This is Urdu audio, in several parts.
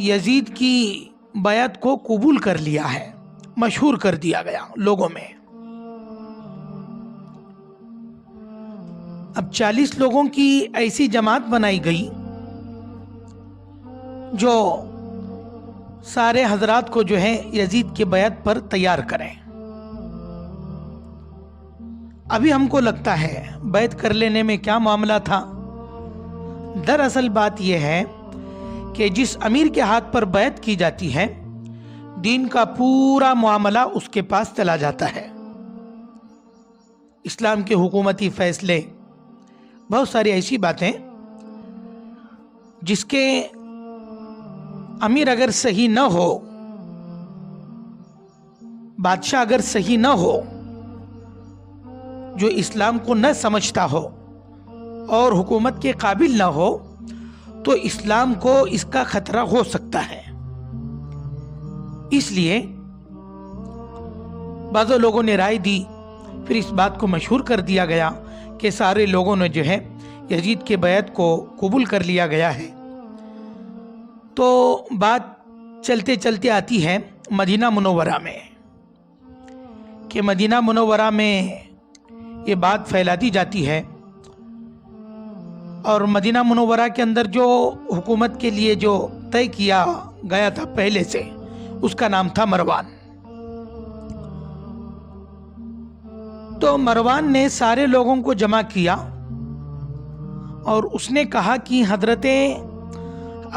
یزید کی بیعت کو قبول کر لیا ہے، مشہور کر دیا گیا لوگوں میں۔ اب 40 لوگوں کی ایسی جماعت بنائی گئی جو سارے حضرات کو جو ہے یزید کی بیعت پر تیار کریں۔ ابھی ہم کو لگتا ہے بیعت کر لینے میں کیا معاملہ تھا، دراصل بات یہ ہے کہ جس امیر کے ہاتھ پر بیعت کی جاتی ہے دین کا پورا معاملہ اس کے پاس چلا جاتا ہے۔ اسلام کے حکومتی فیصلے، بہت ساری ایسی باتیں جس کے امیر اگر صحیح نہ ہو، بادشاہ اگر صحیح نہ ہو، جو اسلام کو نہ سمجھتا ہو اور حکومت کے قابل نہ ہو، تو اسلام کو اس کا خطرہ ہو سکتا ہے۔ اس لیے بعض لوگوں نے رائے دی، پھر اس بات کو مشہور کر دیا گیا کہ سارے لوگوں نے جو ہے یزید کے بیعت کو قبول کر لیا گیا ہے۔ تو بات چلتے چلتے آتی ہے مدینہ منورہ میں، کہ مدینہ منورہ میں یہ بات پھیلا دی جاتی ہے، اور مدینہ منورہ کے اندر جو حکومت کے لیے جو طے کیا گیا تھا پہلے سے، اس کا نام تھا مروان۔ تو مروان نے سارے لوگوں کو جمع کیا اور اس نے کہا کہ حضرت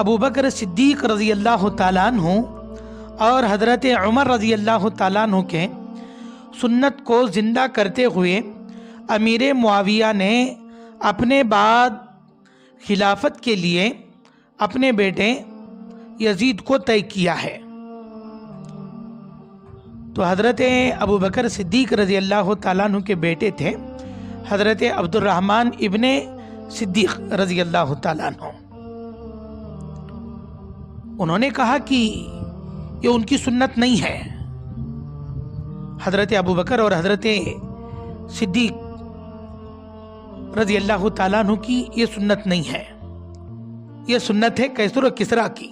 ابوبکر صدیق رضی اللہ تعالیٰ عنہ اور حضرت عمر رضی اللہ تعالیٰ عنہ کے سنت کو زندہ کرتے ہوئے امیر معاویہ نے اپنے بعد خلافت کے لیے اپنے بیٹے یزید کو طے کیا ہے۔ تو حضرت ابوبکر صدیق رضی اللہ تعالیٰ عنہ کے بیٹے تھے حضرت عبد الرحمن ابن صدیق رضی اللہ تعالیٰ عنہ۔ انہوں نے کہا کہ یہ ان کی سنت نہیں ہے، حضرت ابوبکر اور حضرت صدیق رضی اللہ تعالیٰ عنہ کی یہ سنت نہیں ہے، یہ سنت ہے کیسر و کسریٰ کی۔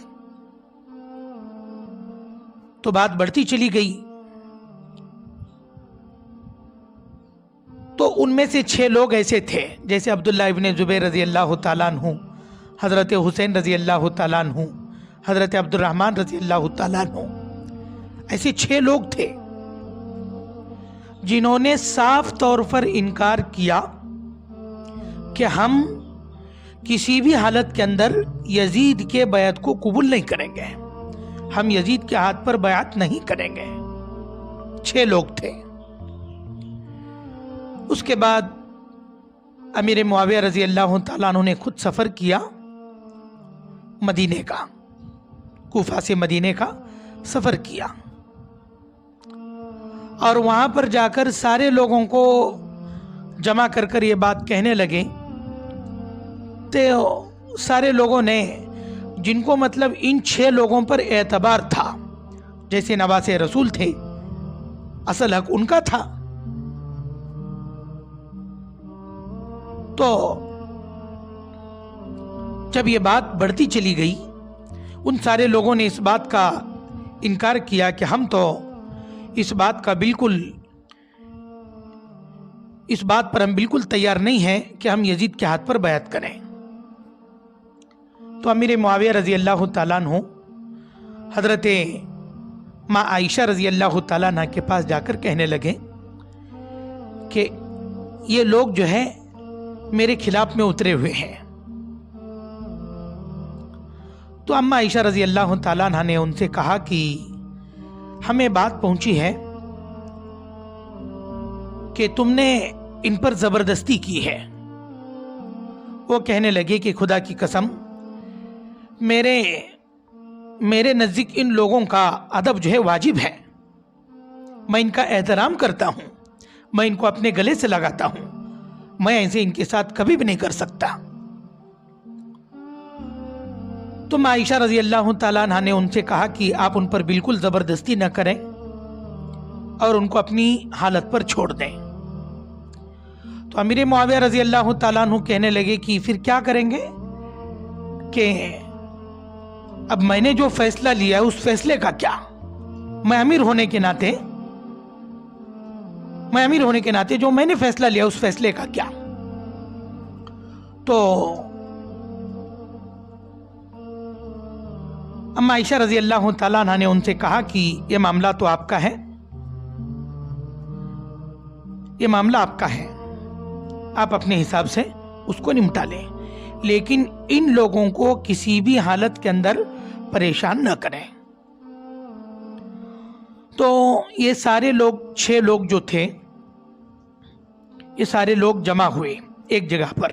تو بات بڑھتی چلی گئی، تو ان میں سے 6 لوگ ایسے تھے، جیسے عبداللہ ابن زبیر رضی اللہ تعالیٰ عنہ، حضرت حسین رضی اللہ تعالیٰ عنہ، حضرت عبد الرحمن رضی اللہ تعالیٰ عنہ۔ ایسے 6 لوگ تھے جنہوں نے صاف طور پر انکار کیا کہ ہم کسی بھی حالت کے اندر یزید کے بیعت کو قبول نہیں کریں گے، ہم یزید کے ہاتھ پر بیعت نہیں کریں گے۔ 6 لوگ تھے۔ اس کے بعد امیر معاویہ رضی اللہ تعالیٰ عنہ نے خود سفر کیا مدینے کا، کوفہ سے مدینے کا سفر کیا، اور وہاں پر جا کر سارے لوگوں کو جمع کر کر یہ بات کہنے لگے۔ تو سارے لوگوں نے، جن کو مطلب ان 6 لوگوں پر اعتبار تھا، جیسے نواز رسول تھے، اصل حق ان کا تھا، تو جب یہ بات بڑھتی چلی گئی، ان سارے لوگوں نے اس بات کا انکار کیا کہ ہم تو اس بات پر ہم بالکل تیار نہیں ہیں کہ ہم یزید کے ہاتھ پر بیعت کریں۔ تو امیر معاویہ رضی اللہ تعالیٰ عنہ حضرت ماں عائشہ رضی اللہ تعالیٰ عنہ کے پاس جا کر کہنے لگے کہ یہ لوگ جو ہے میرے خلاف میں اترے ہوئے ہیں۔ تو اماں عائشہ رضی اللہ تعالیٰ عنہ نے ان سے کہا کہ ہمیں بات پہنچی ہے کہ تم نے ان پر زبردستی کی ہے۔ وہ کہنے لگے کہ خدا کی قسم، میرے نزدیک ان لوگوں کا ادب جو ہے واجب ہے، میں ان کا احترام کرتا ہوں، میں ان کو اپنے گلے سے لگاتا ہوں، میں ایسے ان کے ساتھ کبھی بھی نہیں کر سکتا۔ تو عائشہ رضی اللہ تعالیٰ عنہ نے ان سے کہا کہ آپ ان پر بالکل زبردستی نہ کریں اور ان کو اپنی حالت پر چھوڑ دیں۔ تو امیر معاویہ رضی اللہ تعالیٰ عنہ کہنے لگے کہ پھر کیا کریں گے، کہ اب میں نے جو فیصلہ لیا ہے اس فیصلے کا کیا؟ میں امیر ہونے کے ناطے جو میں نے فیصلہ لیا اس فیصلے کا کیا؟ تو اما عائشہ رضی اللہ تعالیٰ عنہ نے ان سے کہا کہ یہ معاملہ تو آپ کا ہے، یہ معاملہ آپ کا ہے، آپ اپنے حساب سے اس کو نمٹا لیں، لیکن ان لوگوں کو کسی بھی حالت کے اندر پریشان نہ کریں۔ تو یہ سارے لوگ 6 لوگ جو تھے، یہ سارے لوگ جمع ہوئے ایک جگہ پر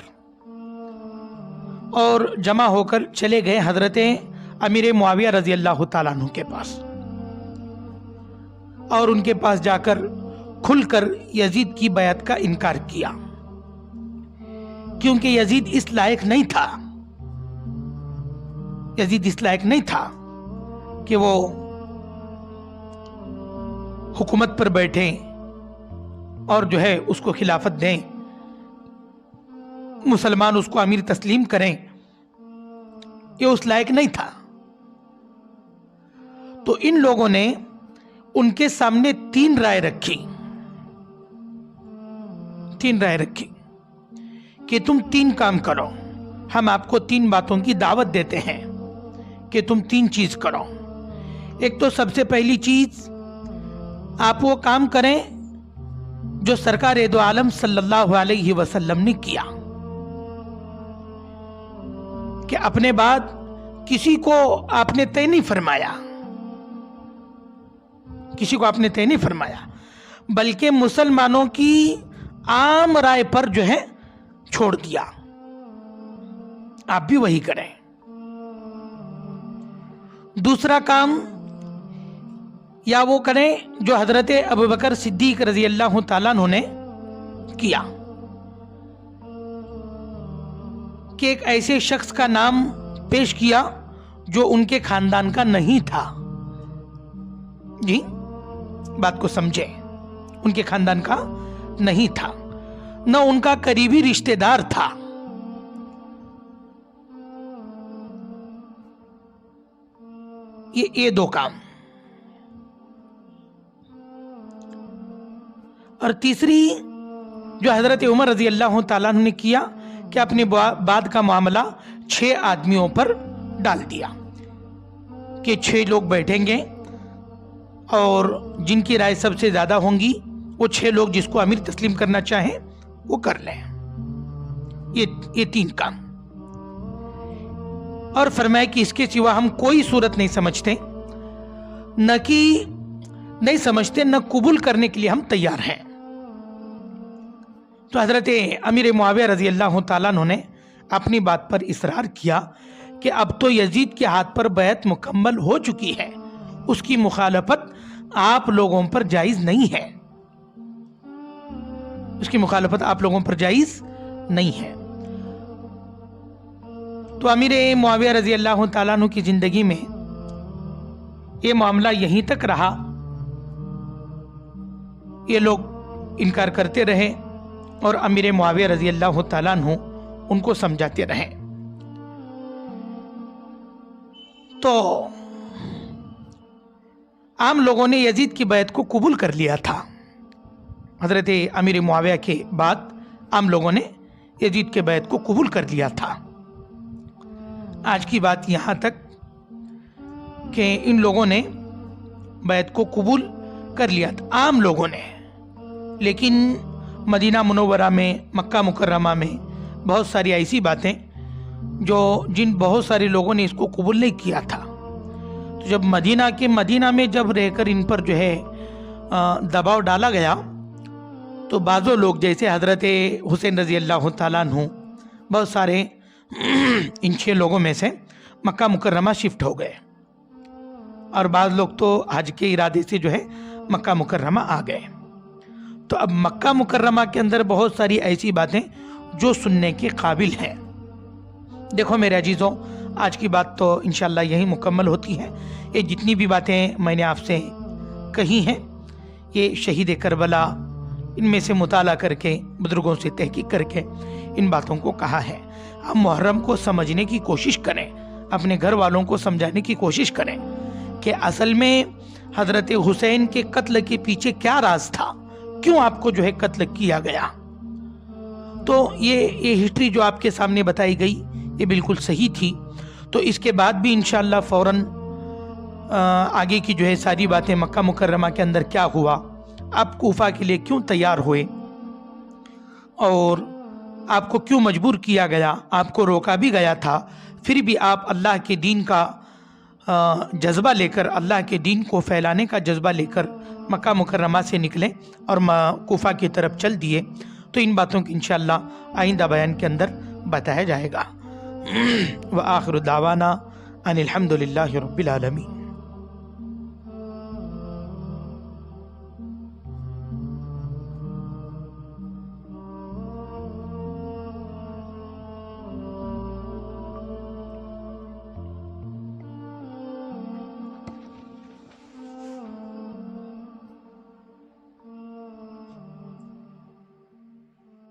اور جمع ہو کر چلے گئے حضرت امیر معاویہ رضی اللہ تعالیٰ عنہ کے پاس، اور ان کے پاس جا کر کھل کر یزید کی بیعت کا انکار کیا، کیونکہ یزید اس لائق نہیں تھا کہ وہ حکومت پر بیٹھیں اور جو ہے اس کو خلافت دیں، مسلمان اس کو امیر تسلیم کریں، یہ اس لائق نہیں تھا۔ تو ان لوگوں نے ان کے سامنے 3 رائے رکھی کہ تم 3 کام کرو، ہم آپ کو 3 باتوں کی دعوت دیتے ہیں کہ تم 3 چیز کرو۔ ایک تو سب سے پہلی چیز، آپ وہ کام کریں جو سرکار دو عالم صلی اللہ علیہ وسلم نے کیا، کہ اپنے بعد کسی کو آپ نے طے نہیں فرمایا، بلکہ مسلمانوں کی عام رائے پر جو ہے چھوڑ دیا، آپ بھی وہی کریں۔ دوسرا کام یا وہ کریں جو حضرت ابوبکر صدیق رضی اللہ تعالیٰ عنہ نے کیا، کہ ایک ایسے شخص کا نام پیش کیا جو ان کے خاندان کا نہیں تھا۔ جی بات کو سمجھیں، ان کے خاندان کا نہیں تھا، نہ ان کا قریبی رشتہ دار تھا۔ یہ 2 کام۔ اور تیسری جو حضرت عمر رضی اللہ تعالیٰ عنہ نے کیا کہ اپنے بعد کا معاملہ 6 آدمیوں پر ڈال دیا، کہ 6 لوگ بیٹھیں گے اور جن کی رائے سب سے زیادہ ہوں گی وہ 6 لوگ جس کو امیر تسلیم کرنا چاہیں وہ کر لیں۔ یہ 3 کام، اور فرمایا کہ اس کے سوا ہم کوئی صورت نہیں سمجھتے نہ قبول کرنے کے لیے ہم تیار ہیں۔ تو حضرت امیر معاویہ رضی اللہ تعالیٰ عنہ نے اپنی بات پر اصرار کیا کہ اب تو یزید کے ہاتھ پر بیعت مکمل ہو چکی ہے، اس کی مخالفت آپ لوگوں پر جائز نہیں ہے، تو امیر معاویہ رضی اللہ تعالیٰ عنہ کی زندگی میں یہ معاملہ یہیں تک رہا، یہ لوگ انکار کرتے رہے اور امیر معاویہ رضی اللہ تعالیٰ عنہ ان کو سمجھاتے رہے۔ تو عام لوگوں نے یزید کی بیعت کو قبول کر لیا تھا، حضرت امیر معاویہ کے بعد عام لوگوں نے یزید کے بیعت کو قبول کر لیا تھا۔ آج کی بات یہاں تک کہ ان لوگوں نے بیعت کو قبول کر لیا تھا، عام لوگوں نے، لیکن مدینہ منورہ میں، مکہ مکرمہ میں بہت ساری ایسی باتیں جن بہت سارے لوگوں نے اس کو قبول نہیں کیا تھا۔ تو جب مدینہ میں جب رہ کر ان پر جو ہے دباؤ ڈالا گیا، تو بعضوں لوگ جیسے حضرت حسین رضی اللہ تعالیٰ عنہ، بہت سارے ان 6 لوگوں میں سے مکہ مکرمہ شفٹ ہو گئے، اور بعض لوگ تو حج کے ارادے سے جو ہے مکہ مکرمہ آ گئے۔ تو اب مکہ مکرمہ کے اندر بہت ساری ایسی باتیں جو سننے کے قابل ہیں۔ دیکھو میرے عزیزوں، آج کی بات تو انشاءاللہ یہی مکمل ہوتی ہے۔ یہ جتنی بھی باتیں میں نے آپ سے کہی ہیں، یہ شہید کربلا ان میں سے مطالعہ کر کے، بزرگوں سے تحقیق کر کے ان باتوں کو کہا ہے۔ ہم محرم کو سمجھنے کی کوشش کریں، اپنے گھر والوں کو سمجھانے کی کوشش کریں کہ اصل میں حضرت حسین کے قتل کے پیچھے کیا راز تھا، کیوں آپ کو جو ہے قتل کیا گیا۔ تو یہ ہسٹری جو آپ کے سامنے بتائی گئی یہ بالکل صحیح تھی۔ تو اس کے بعد بھی انشاءاللہ فوراً آگے کی جو ہے ساری باتیں، مکہ مکرمہ کے اندر کیا ہوا، آپ کوفہ کے لیے کیوں تیار ہوئے اور آپ کو کیوں مجبور کیا گیا، آپ کو روکا بھی گیا تھا، پھر بھی آپ اللہ کے دین کا جذبہ لے کر، اللہ کے دین کو پھیلانے کا جذبہ لے کر مکہ مکرمہ سے نکلیں اور کوفہ کی طرف چل دیے۔ تو ان باتوں کی انشاءاللہ آئندہ بیان کے اندر بتایا جائے گا۔ وآخر دعوانا ان الحمد للہ رب العالمین۔